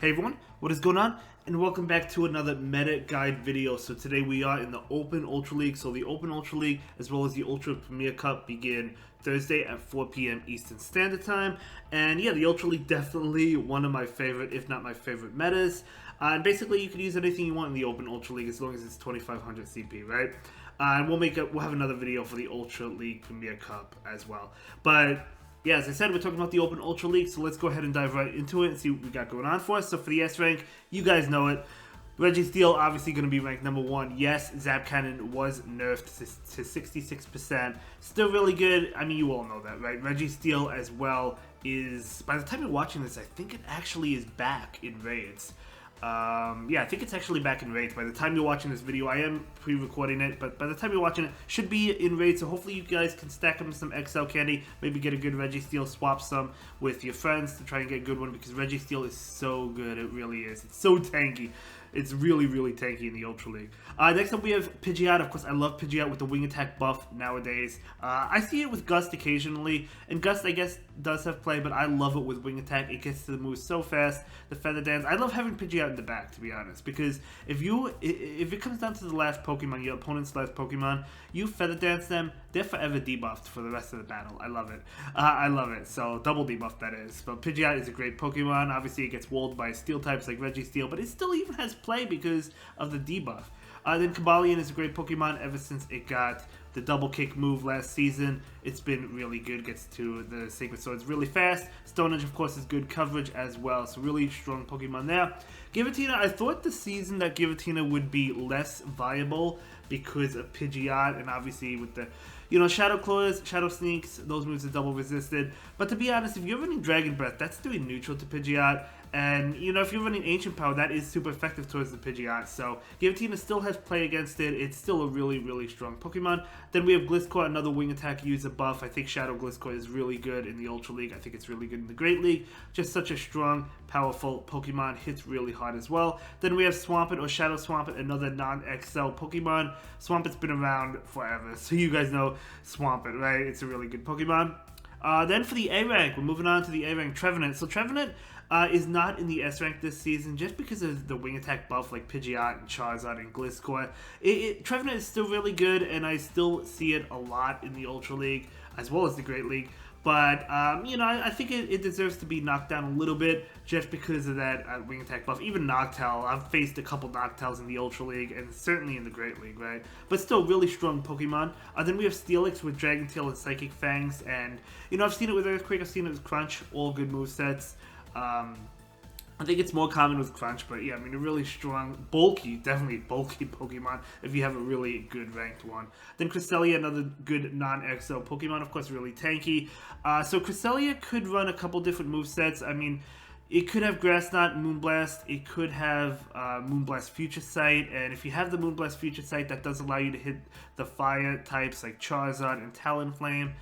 Hey everyone, what is going on? And welcome back to another meta guide video. So today we are in the Open Ultra League. So the Open Ultra League as well as the Ultra Premier Cup begin Thursday at 4 p.m. Eastern Standard Time. And yeah, the Ultra League definitely one of my favorite, if not my favorite metas. And basically you can use anything you want in the Open Ultra League as long as it's 2500 CP, right? And we'll have another video for the Ultra League Premier Cup as well. But yeah, as I said, we're talking about the Open Ultra League, so let's go ahead and dive right into it and see what we got going on for us. So for the S rank, you guys know it. Reggie Steele obviously going to be ranked number 1. Yes, Zap Cannon was nerfed to 66%. Still really good. I mean, you all know that, right? Reggie Steele as well is, by the time you're watching this, I think it actually is back in raids. Yeah, I think it's actually back in raids. By the time you're watching this video, I am pre-recording it, but by the time you're watching it, should be in raids, so hopefully you guys can stack them some XL candy, maybe get a good Reggie Steele, swap some with your friends to try and get a good one, because Reggie Steele is so good, it really is. It's so tanky. It's really, really tanky in the Ultra League. Next up we have Pidgeot. Of course, I love Pidgeot with the wing attack buff nowadays. I see it with Gust occasionally, and Gust, I guess, does have play, but I love it with wing attack. It gets to the moves so fast. The Feather Dance. I love having Pidgeot in the back, to be honest, because if it comes down to the last Pokemon, your opponent's last Pokemon, you Feather Dance them, they're forever debuffed for the rest of the battle. I love it. I love it. So, double debuff, that is. But Pidgeot is a great Pokemon. Obviously, it gets walled by Steel types like Reggie Steel, but it still even has play because of the debuff. Then Cobalion is a great Pokemon ever since it got the double kick move last season. It's been really good, gets to the Sacred Swords really fast. Stone Edge, of course, is good coverage as well, so really strong Pokemon there. Giratina, I thought the season that Giratina would be less viable because of Pidgeot, and obviously with the, Shadow Claws, Shadow Sneaks, those moves are double resisted. But to be honest, if you're running Dragon Breath, that's doing neutral to Pidgeot. And, if you're running Ancient Power, that is super effective towards the Pidgeot. So, Giratina still has play against it. It's still a really, really strong Pokemon. Then we have Gliscor, another wing attack user buff. I think Shadow Gliscor is really good in the Ultra League. I think it's really good in the Great League. Just such a strong, powerful Pokemon. Hits really hard as well. Then we have Swampert or Shadow Swampert, another non-XL Pokemon. Swampert's been around forever, so you guys know Swampert, right? It's a really good Pokemon. Then for the A rank, we're moving on to the A rank, Trevenant. So Trevenant is not in the S rank this season just because of the wing attack buff like Pidgeot and Charizard and Gliscor. Trevenant is still really good, and I still see it a lot in the Ultra League as well as the Great League. But, I think it deserves to be knocked down a little bit just because of that wing attack buff. Even Noctowl, I've faced a couple Noctowls in the Ultra League and certainly in the Great League, right? But still, really strong Pokemon. Then we have Steelix with Dragon Tail and Psychic Fangs. And, I've seen it with Earthquake, I've seen it with Crunch, all good movesets. I think it's more common with Crunch, but yeah, I mean, a really strong, bulky, definitely bulky Pokemon if you have a really good ranked one. Then Cresselia, another good non-XL Pokemon, of course, really tanky. So Cresselia could run a couple different movesets. I mean, it could have Grass Knot, Moonblast. It could have Moonblast Future Sight. And if you have the Moonblast Future Sight, that does allow you to hit the fire types like Charizard and Talonflame.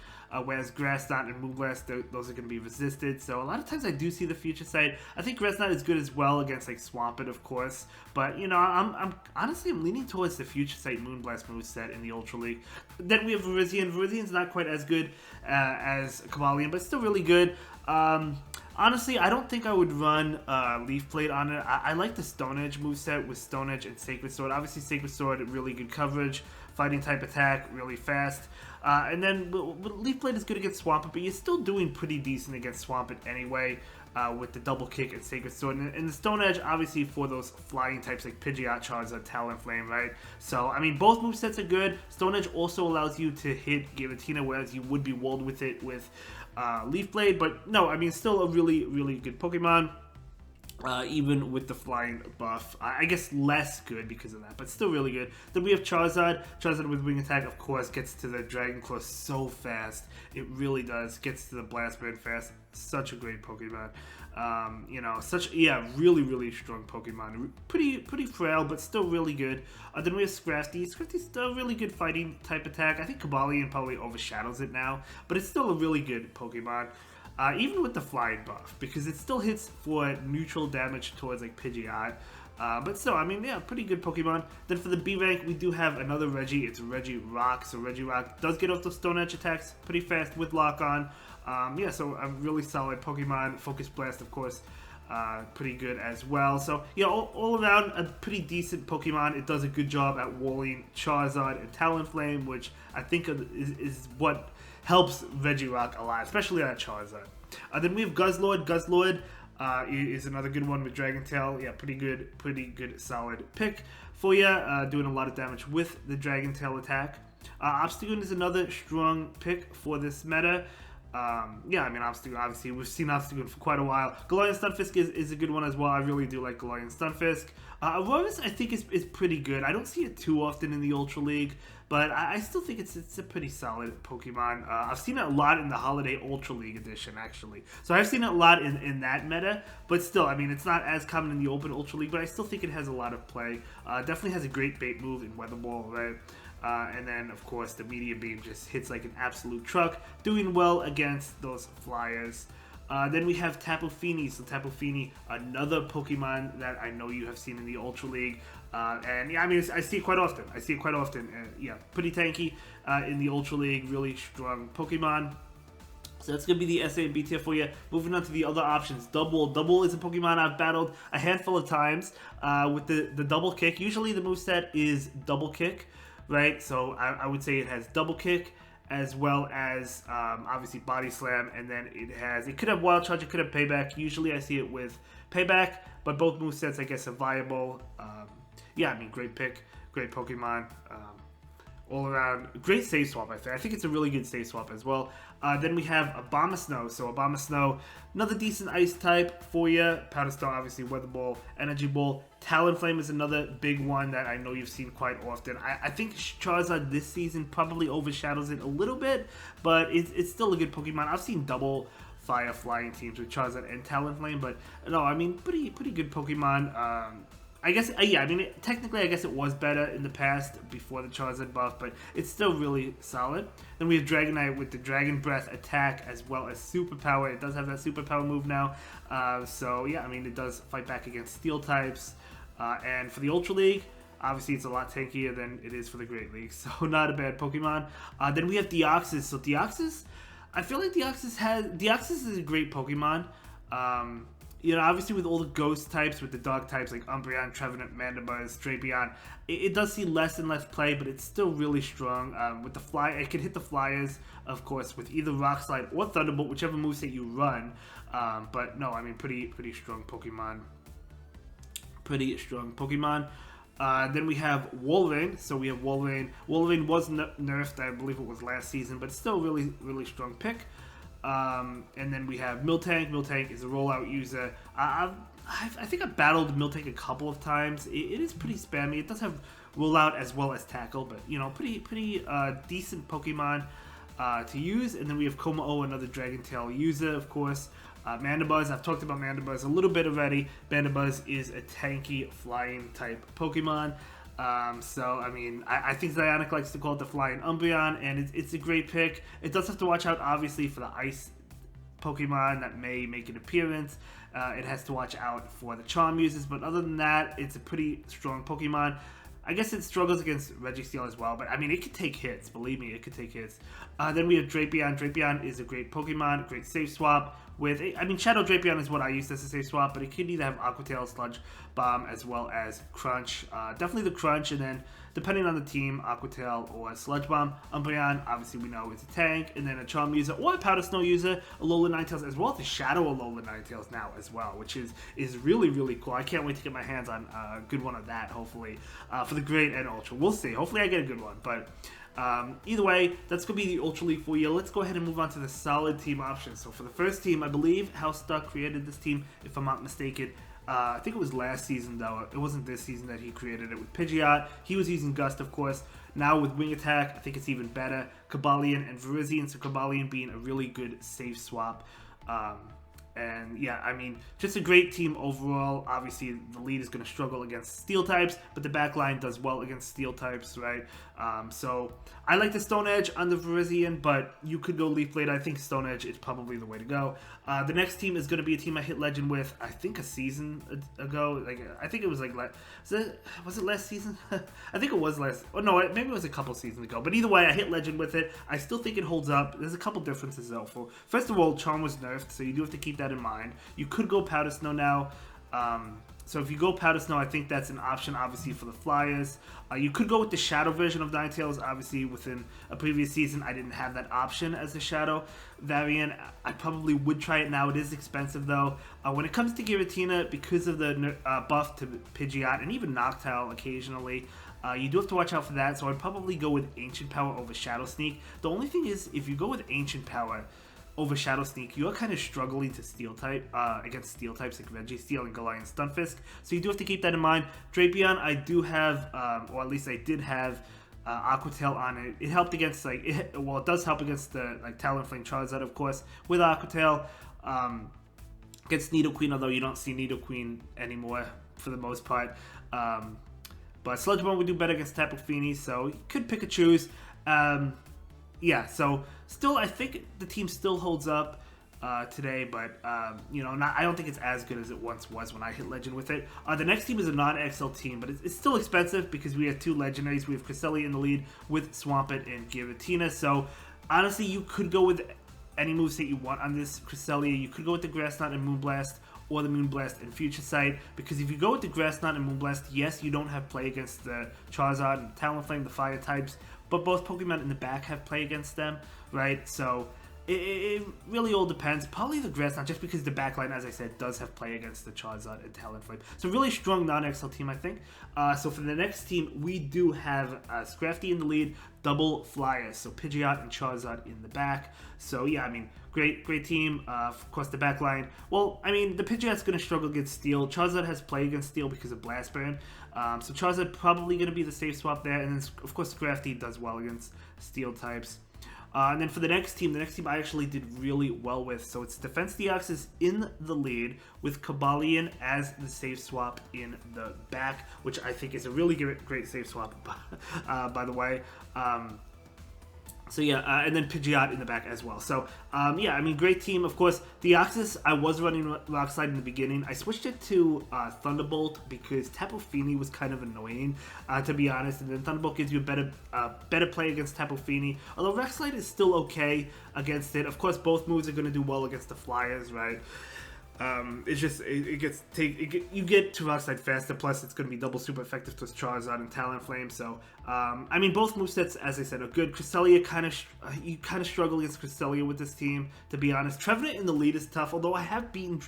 Whereas Grass Knot and Moonblast, those are going to be resisted. So a lot of times I do see the Future Sight. I think Grass Knot is good as well against like Swampert, of course. But I'm honestly leaning towards the Future Sight Moonblast moveset in the Ultra League. Then we have Virizion. Virizian's not quite as good as Cobalion, but still really good. Honestly, I don't think I would run Leaf Blade on it. I like the Stone Edge moveset with Stone Edge and Sacred Sword. Obviously, Sacred Sword, really good coverage. Fighting type attack, really fast. And then Leaf Blade is good against Swampert, but you're still doing pretty decent against Swampert anyway with the double kick and Sacred Sword. And the Stone Edge, obviously, for those flying types like Pidgeot, Charizard, Talonflame, right? So, I mean, both movesets are good. Stone Edge also allows you to hit Giratina, whereas you would be walled with it with Leaf Blade. But no, I mean, still a really, really good Pokemon. Even with the flying buff. I guess less good because of that, but still really good. Then we have Charizard. Charizard with wing attack, of course, gets to the Dragon Claw so fast. It really does. Gets to the Blast Burn fast. Such a great Pokemon. Really, really strong Pokemon. Pretty frail, but still really good. Then we have Scrafty. Scrafty's still a really good fighting type attack. I think Cobalion probably overshadows it now, but it's still a really good Pokemon. Even with the flying buff, because it still hits for neutral damage towards like Pidgeot. But still, I mean, yeah, pretty good Pokemon. Then for the B rank, we do have another Reggie. It's Regirock. So Regirock does get off those Stone Edge attacks pretty fast with Lock On. So a really solid Pokemon. Focus Blast, of course. pretty good as well. So, yeah, all around a pretty decent Pokemon. It does a good job at walling Charizard and Talonflame, which I think is what helps Regirock a lot, especially on Charizard. Then we have Guzzlord. Guzzlord is another good one with Dragon Tail. Yeah, pretty good, solid pick for you. Doing a lot of damage with the Dragon Tail attack. Obstagoon is another strong pick for this meta. Yeah, I mean, Obstagoon, obviously, we've seen Obstagoon for quite a while. Galarian Stunfisk is a good one as well. I really do like Galarian Stunfisk. Aurorus, I think, is pretty good. I don't see it too often in the Ultra League, but I still think it's a pretty solid Pokemon. I've seen it a lot in the Holiday Ultra League edition, actually. So I've seen it a lot in that meta, but still, I mean, it's not as common in the Open Ultra League, but I still think it has a lot of play. Definitely has a great bait move in Weather Ball, right? And then, of course, the Meteor Beam just hits like an absolute truck, doing well against those flyers. Then we have Tapu Fini. So Tapu Fini, another Pokemon that I know you have seen in the Ultra League. And yeah, I mean, I see it quite often. Yeah, pretty tanky in the Ultra League. Really strong Pokemon. So that's going to be the SA and B tier for you. Moving on to the other options. Double. Double is a Pokemon I've battled a handful of times with the double kick. Usually the moveset is double kick, right? So I would say it has double kick as well as obviously body slam, and then it could have wild charge, it could have payback. Usually I see it with payback, but both movesets I guess are viable. Yeah, I mean, great pick, great Pokemon. All around, great save swap, I think. I think it's a really good save swap as well. Then we have Abomasnow. So Abomasnow, another decent ice type for you. Powder Stone, obviously, Weather Ball, Energy Ball. Talonflame is another big one that I know you've seen quite often. I think Charizard this season probably overshadows it a little bit, but it's still a good Pokemon. I've seen double fire flying teams with Charizard and Talonflame, but no, I mean, pretty good Pokemon. I guess, yeah, I mean, technically, I guess it was better in the past before the Charizard buff, but it's still really solid. Then we have Dragonite with the Dragon Breath attack as well as Superpower. It does have that Superpower move now. So, yeah, I mean, it does fight back against Steel types. And for the Ultra League, obviously, it's a lot tankier than it is for the Great League, so not a bad Pokemon. Then we have Deoxys. So Deoxys, I feel like Deoxys is a great Pokemon. You know, obviously with all the ghost types, with the dog types like Umbreon, Trevenant, Mandibuzz, Drapion, it does see less and less play, but it's still really strong. With the fly, it can hit the flyers, of course, with either Rock Slide or Thunderbolt, whichever moveset you run. But no, I mean, pretty strong Pokemon. Then we have Wolverine. So we have Wolverine. Wolverine was nerfed, I believe it was last season, but still really strong pick. And then we have Miltank. Miltank is a rollout user. I think I've battled Miltank a couple of times. It is pretty spammy. It does have rollout as well as tackle, but you know, pretty decent Pokemon to use. And then we have kommo-o, another Dragon Tail user, of course. Mandibuzz, I've talked about Mandibuzz a little bit already. Mandibuzz is a tanky flying type Pokemon. So, I mean, I think Zionic likes to call it the Flying Umbreon, and it's a great pick. It does have to watch out, obviously, for the Ice Pokemon that may make an appearance. It has to watch out for the Charm users, but other than that, it's a pretty strong Pokemon. I guess it struggles against Registeel as well, but I mean, it could take hits. Believe me, it could take hits. Then we have Drapion. Drapion is a great Pokemon, great safe swap. I mean, Shadow Drapion is what I used as a safe swap, but it could either have Aqua Tail, Sludge Bomb, as well as Crunch. Definitely the Crunch, and then depending on the team, Aqua Tail or Sludge Bomb. Umbreon, obviously we know, is a tank, and then a Charm user or a Powder Snow user, Alola Ninetales, as well as the Shadow Alola Ninetales now as well, which is really cool. I can't wait to get my hands on a good one of that, hopefully, for the Great and Ultra. We'll see. Hopefully I get a good one, but either way, that's going to be the Ultra League for you. Let's go ahead and move on to the solid team options. So for the first team, I believe House Duck created this team, if I'm not mistaken. I think it was last season, though. It wasn't this season that he created it with Pidgeot. He was using Gust, of course. Now with Wing Attack, I think it's even better. Cobalion and Virizion, so Cobalion being a really good safe swap. And yeah, I mean, just a great team overall. Obviously, the lead is going to struggle against Steel types, but the back line does well against Steel types, right? So I like the Stone Edge on the Virizion, but you could go Leaf Blade. I think Stone Edge is probably the way to go. The next team is going to be a team I hit Legend with, I think a season ago. Like, I think it was like, was it last season? I think it was last, oh no, maybe it was a couple seasons ago. But either way, I hit Legend with it. I still think it holds up. There's a couple differences though. First of all, Charm was nerfed, so you do have to keep that that in mind. You could go Powder Snow now. So if you go Powder Snow, I think that's an option, obviously, for the Flyers. You could go with the Shadow version of Ninetales. Obviously, within a previous season, I didn't have that option as the Shadow variant. I probably would try it now. It is expensive, though. When it comes to Giratina, because of the buff to Pidgeot and even Noctowl occasionally, you do have to watch out for that. So I'd probably go with Ancient Power over Shadow Sneak. The only thing is, if you go with Ancient Power over Shadow Sneak, you're kind of struggling to Steel type against Steel types like Registeel and Galarian Stunfisk. So you do have to keep that in mind. Drapion, I do have, or at least I did have Aqua Tail on it. It helped against it does help against the Talonflame Charizard, of course, with Aqua Tail. Against Nidoqueen, although you don't see Nidoqueen anymore for the most part. But Sludge Bomb would do better against Tapu Fini, so you could pick a choose. Yeah, so still, I think the team still holds up today, but you know, I don't think it's as good as it once was when I hit Legend with it. The next team is a non-XL team, but it's still expensive because we have two legendaries. We have Cresselia in the lead with Swampert and Giratina. So honestly, you could go with any moves that you want on this Cresselia. You could go with the Grass Knot and Moonblast, or the Moonblast and Future Sight, because if you go with the Grass Knot and Moonblast, yes, you don't have play against the Charizard and Talonflame, the fire types, but both Pokemon in the back have play against them, right? So it really all depends. Probably the Grass Knot, just because the backline, as I said, does have play against the Charizard and Talonflame. So really strong non-XL team, I think. So for the next team, we do have Scrafty in the lead, double Flyers, so Pidgeot and Charizard in the back. So yeah, I mean, great team. Of course, the backline. Well, I mean, the Pidgeot's going to struggle against Steel. Charizard has play against Steel because of Blast Burn. So Charizard probably going to be the safe swap there. And then, of course, Scrafty does well against Steel types. And then for the next team I actually did really well with. So it's Defense Deoxys in the lead with Cobalion as the safe swap in the back, which I think is a really great safe swap, by the way. So yeah, and then Pidgeot in the back as well. So yeah, I mean, great team. Of course, Deoxys, I was running Rock Slide in the beginning. I switched it to Thunderbolt because Tapu Fini was kind of annoying, to be honest. And then Thunderbolt gives you a better play against Tapu Fini. Although Rock Slide is still okay against it. Of course, both moves are going to do well against the Flyers, right? It's just you get to Rock Slide faster. Plus, it's going to be double super effective to Charizard and Talonflame. So, I mean, both movesets, as I said, are good. Cresselia you kind of struggle against Cresselia with this team, to be honest. Trevenant in the lead is tough, although I have beaten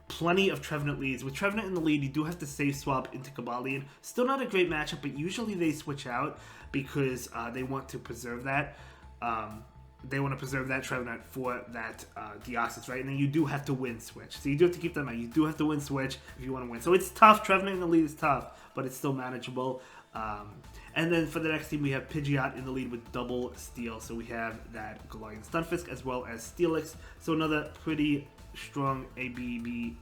plenty of Trevenant leads. With Trevenant in the lead, you do have to safe swap into Cobalion. Still not a great matchup, but usually they switch out because they want to preserve that. They want to preserve that Trevenant for that Deoxys, right? And then you do have to win Switch. So you do have to keep that in mind. You do have to win Switch if you want to win. So it's tough. Trevenant in the lead is tough, but it's still manageable. And then for the next team, we have Pidgeot in the lead with double Steel. So we have that Galarian Stunfisk as well as Steelix. So another pretty strong ABB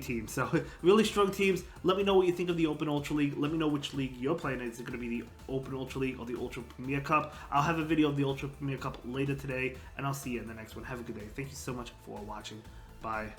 team. So really strong teams. Let me know what you think of the Open Ultra League. Let me know which league you're playing. Is it going to be the Open Ultra League or the Ultra Premier Cup? I'll have a video of the Ultra Premier Cup later today, and I'll see you in the next one. Have a good day. Thank you so much for watching. Bye.